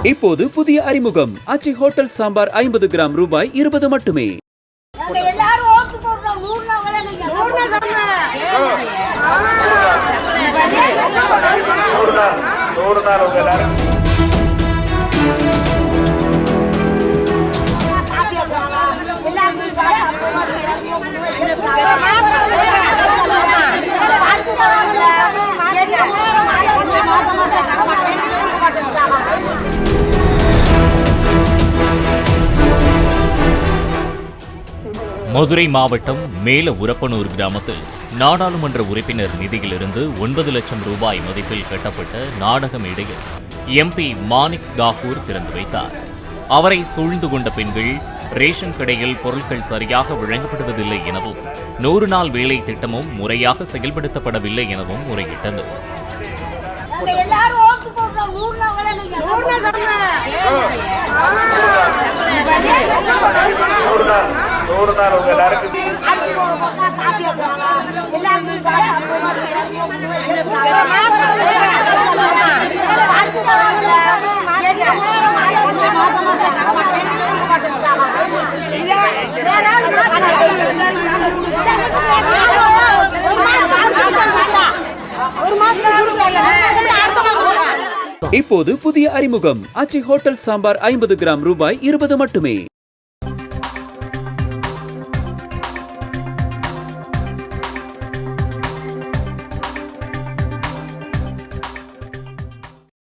இப்போது புதிய அறிமுகம் அச்சி ஹோட்டல் சாம்பார் 50 கிராம் ரூபாய் 20 மட்டுமே. மதுரை மாவட்டம் மேல உரப்பனூர் கிராமத்தில் நாடாளுமன்ற உறுப்பினர் நிதியிலிருந்து 9 லட்சம் ரூபாய் மதிப்பில் கட்டப்பட்ட நாடக மேடையை எம்பி மாணிக் தாகூர் திறந்து வைத்தார். அவரை சூழ்ந்து கொண்ட பெண்கள் ரேஷன் கடையில் பொருட்கள் சரியாக வழங்கப்படுவதில்லை எனவும் 100 நாள் வேலை திட்டமும் முறையாக செயல்படுத்தப்படவில்லை எனவும் முறையிட்டனர். இப்போது புதிய அறிமுகம் அச்சி ஹோட்டல் சாம்பார் 50 கிராம் ரூபாய் 20 மட்டுமே.